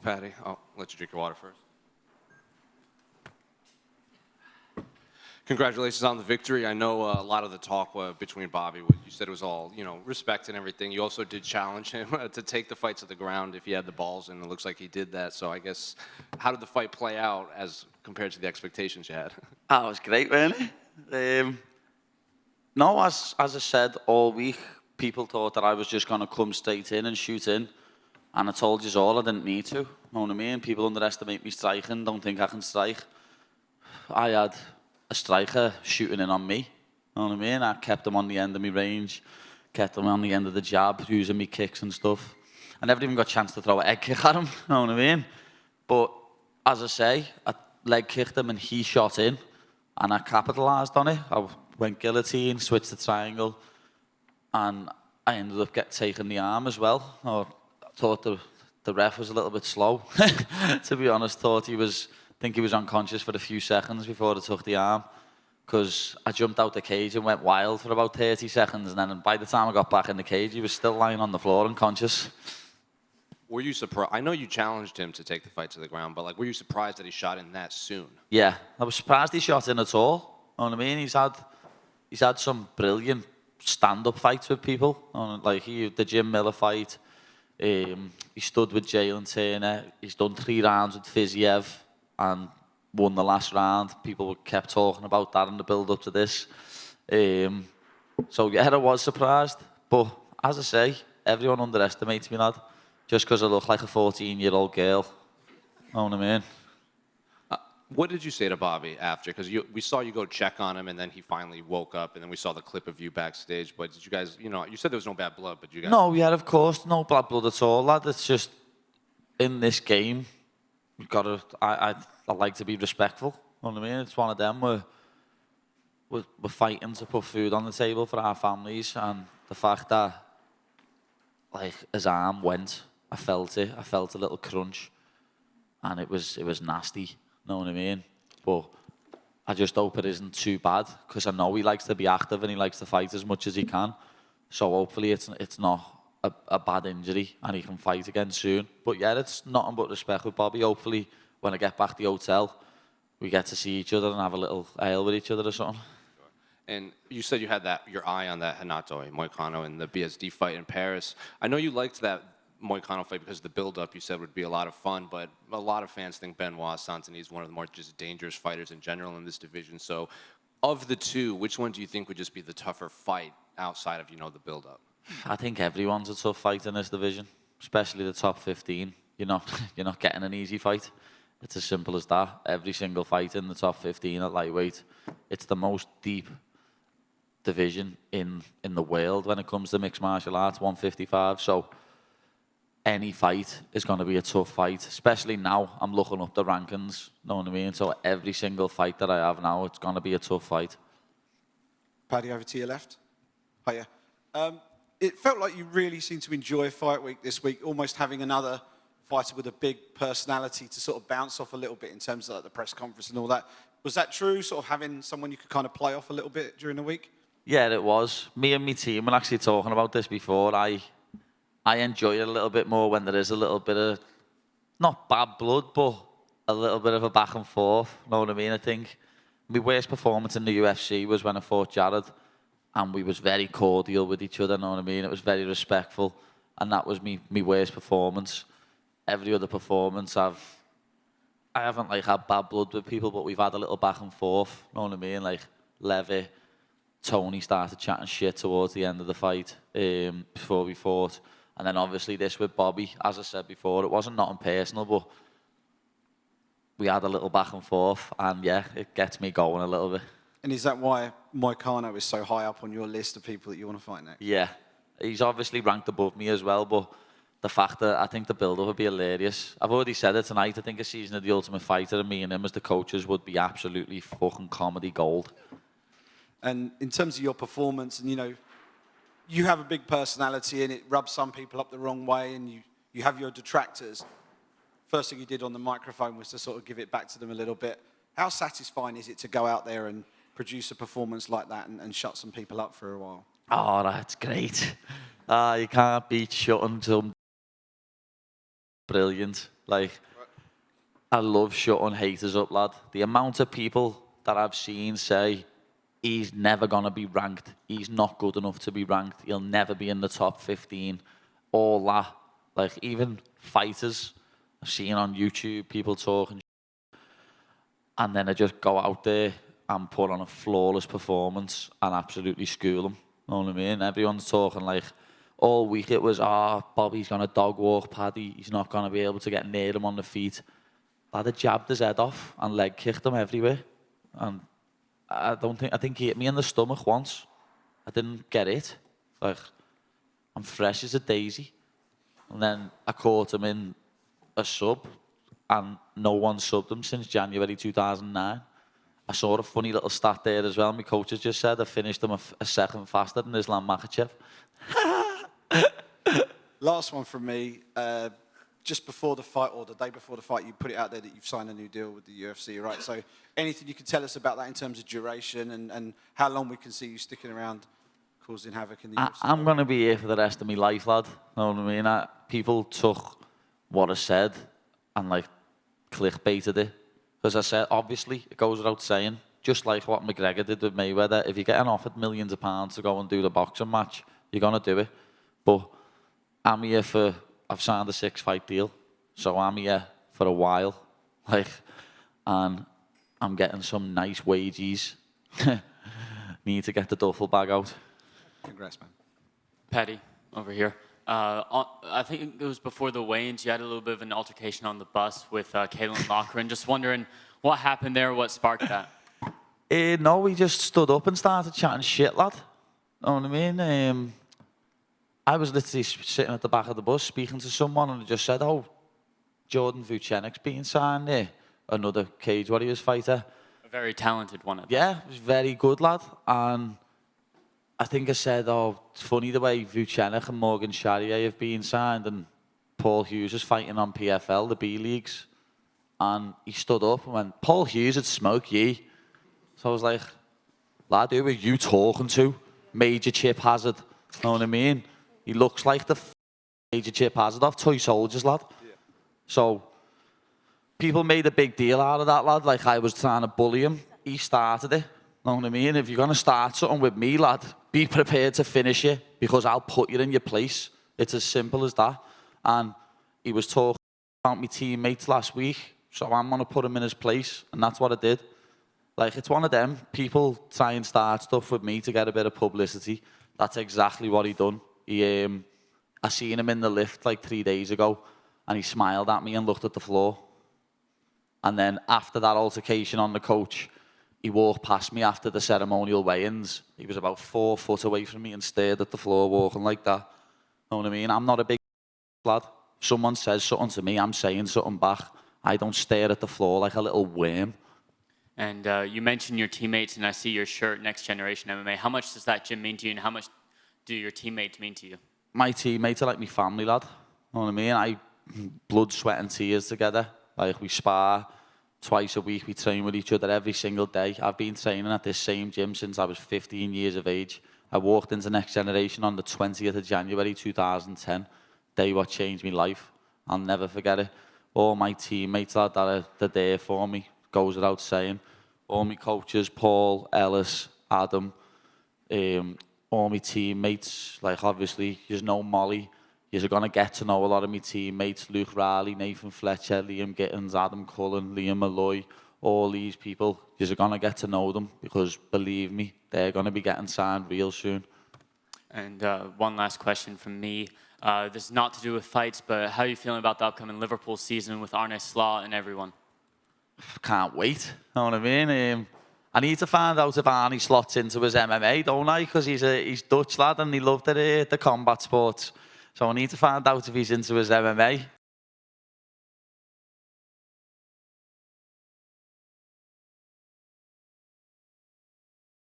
Paddy. I'll let you drink your water first. Congratulations on the victory. I know a lot of the talk between Bobby, you said it was all, respect and everything. You also did challenge him to take the fight to the ground if he had the balls, and it looks like he did that. So I guess, how did the fight play out as compared to the expectations you had? It was great, really. No, as I said all week, people thought that I was just going to come straight in and shoot in. And I told you all I didn't need to. You know what I mean? People underestimate me striking, don't think I can strike. I had a striker shooting in on me. You know what I mean? I kept him on the end of my range, kept him on the end of the jab, using me kicks and stuff. I never even got a chance to throw an egg kick at him. You know what I mean? But as I say, I leg kicked him and he shot in, and I capitalised on it. I went guillotine, switched to triangle, and I ended up taking the arm as well. I thought the ref was a little bit slow, to be honest. Think he was unconscious for a few seconds before I took the arm, because I jumped out the cage and went wild for about 30 seconds, and then by the time I got back in the cage, he was still lying on the floor unconscious. Were you surprised? I know you challenged him to take the fight to the ground, but were you surprised that he shot in that soon? Yeah, I was surprised he shot in at all. You know what I mean? He's had some brilliant stand-up fights with people. The Jim Miller fight. He stood with Jalen Turner. He's done 3 rounds with Fiziev and won the last round. People kept talking about that in the build-up to this. So yeah, I was surprised. But as I say, everyone underestimates me, lad. Just because I look like a 14-year-old girl. You know what I mean? What did you say to Bobby after? Because we saw you go check on him, and then he finally woke up, and then we saw the clip of you backstage. But did you guys, you said there was no bad blood, but you guys... No, yeah, of course, no bad blood at all, lad. It's just, in this game, you've got to... I like to be respectful. You know what I mean? It's one of them where we're fighting to put food on the table for our families, and the fact that, his arm went, I felt it. I felt a little crunch, and it was nasty. Know what I mean? But I just hope it isn't too bad, because I know he likes to be active and he likes to fight as much as he can. So hopefully it's not a bad injury and he can fight again soon. But yeah, it's nothing but respect with Bobby. Hopefully when I get back to the hotel, we get to see each other and have a little ale with each other or something. And you said you had your eye on that Renato Moicano in the BSD fight in Paris. I know you liked that Moicano fight because the build-up you said would be a lot of fun, but a lot of fans think Benoit Saint-Denis is one of the more just dangerous fighters in general in this division. So of the two, which one do you think would just be the tougher fight outside of, the build-up? I think everyone's a tough fight in this division, especially the top 15. You're not getting an easy fight. It's as simple as that. Every single fight in the top 15 at lightweight, it's the most deep division in the world when it comes to mixed martial arts, 155. So any fight is going to be a tough fight, especially now I'm looking up the rankings, know what I mean? So every single fight that I have now, it's going to be a tough fight. Paddy, over to your left. Hiya. It felt like you really seemed to enjoy Fight Week this week, almost having another fighter with a big personality to sort of bounce off a little bit in terms of the press conference and all that. Was that true, sort of having someone you could kind of play off a little bit during the week? Yeah, it was. Me and my team were actually talking about this before. I enjoy it a little bit more when there is a little bit of, not bad blood, but a little bit of a back and forth. Know what I mean? I think my worst performance in the UFC was when I fought Jared, and we was very cordial with each other. Know what I mean? It was very respectful, and that was my worst performance. Every other performance, I haven't had bad blood with people, but we've had a little back and forth. Know what I mean? Levy, Tony started chatting shit towards the end of the fight before we fought. And then obviously this with Bobby, as I said before, it wasn't nothing personal, but we had a little back and forth, and yeah, it gets me going a little bit. And is that why Moicano is so high up on your list of people that you want to fight next? Yeah, he's obviously ranked above me as well, but the fact that I think the build-up would be hilarious. I've already said it tonight, I think a season of The Ultimate Fighter and me and him as the coaches would be absolutely fucking comedy gold. And in terms of your performance, and you have a big personality and it rubs some people up the wrong way, and you have your detractors. First thing you did on the microphone was to sort of give it back to them a little bit. How satisfying is it to go out there and produce a performance like that and shut some people up for a while? Oh, that's great. You can't beat shutting some brilliant. Like, I love shutting haters up, lad. The amount of people that I've seen say, he's never going to be ranked. He's not good enough to be ranked. He'll never be in the top 15. All that. Like, even fighters I've seen on YouTube, people talking, and then I just go out there and put on a flawless performance and absolutely school them. You know what I mean? Everyone's talking like, all week it was, Bobby's going to dog walk Paddy. He's not going to be able to get near him on the feet. Lad had jabbed his head off and leg kicked him everywhere. And I think he hit me in the stomach once. I didn't get it. Like, I'm fresh as a daisy. And then I caught him in a sub, and no one subbed him since January 2009. I saw a funny little stat there as well. My coach has just said I finished him a second faster than Islam Makhachev. Last one from me. Just before the fight, or the day before the fight, you put it out there that you've signed a new deal with the UFC, right? So anything you can tell us about that in terms of duration and how long we can see you sticking around causing havoc in the UFC? I'm going to be here for the rest of my life, lad. Know what I mean? People took what I said and, like, clickbaited it. Because I said, obviously, it goes without saying, just like what McGregor did with Mayweather, if you're getting offered millions of pounds to go and do the boxing match, you're going to do it. But I'm here for... I've signed a 6-fight deal, so I'm here for a while, like, and I'm getting some nice wages. Need to get the duffel bag out. Congrats, man. Paddy, over here. I think it was before the weigh-ins, you had a little bit of an altercation on the bus with Kaylin Loughran. Just wondering what happened there, what sparked that? No, we just stood up and started chatting shit, lad. Know what I mean? I was literally sitting at the back of the bus speaking to someone, and I just said, oh, Jordan Vucenich's being signed there. Another Cage Warriors fighter. A very talented one. Yeah, he was very good, lad. And I think I said, oh, it's funny the way Vucenic and Morgan Charrier have been signed, and Paul Hughes is fighting on PFL, the B Leagues. And he stood up and went, Paul Hughes would smoke ye. So I was like, lad, who are you talking to? Major Chip Hazard. Know what I mean? He looks like the Major Chip Hazard of Toy Soldiers, lad. Yeah. So people made a big deal out of that, lad. Like I was trying to bully him. He started it. Know what I mean? If you're going to start something with me, lad, be prepared to finish it, because I'll put you in your place. It's as simple as that. And he was talking about my teammates last week, so I'm going to put him in his place, and that's what I did. Like, it's one of them. People try and start stuff with me to get a bit of publicity. That's exactly what he done. I seen him in the lift like 3 days ago, and he smiled at me and looked at the floor. And then after that altercation on the coach, he walked past me after the ceremonial weigh-ins. He was about 4 foot away from me and stared at the floor, walking like that. Know what I mean? I'm not a big lad. If someone says something to me, I'm saying something back. I don't stare at the floor like a little worm. And you mentioned your teammates, and I see your shirt, Next Generation MMA. How much does that gym mean to you, and how much do your teammates mean to you? My teammates are like my family, lad. Know what I mean? Blood, sweat and tears together. Like, we spar twice a week. We train with each other every single day. I've been training at this same gym since I was 15 years of age. I walked into Next Generation on the 20th of January 2010. Day what changed my life. I'll never forget it. All my teammates, lad, that are there for me, goes without saying. All my coaches, Paul, Ellis, Adam, all my teammates, like, obviously, you know Molly. You're going to get to know a lot of my teammates, Luke Riley, Nathan Fletcher, Liam Gittins, Adam Cullen, Liam Malloy, all these people. You're going to get to know them, because, believe me, they're going to be getting signed real soon. And one last question from me. This is not to do with fights, but how are you feeling about the upcoming Liverpool season with Arne Slot and everyone? Can't wait. Know what I mean? I need to find out if Arnie slots into his MMA, don't I? Because he's Dutch lad and he loved the combat sports. So I need to find out if he's into his MMA.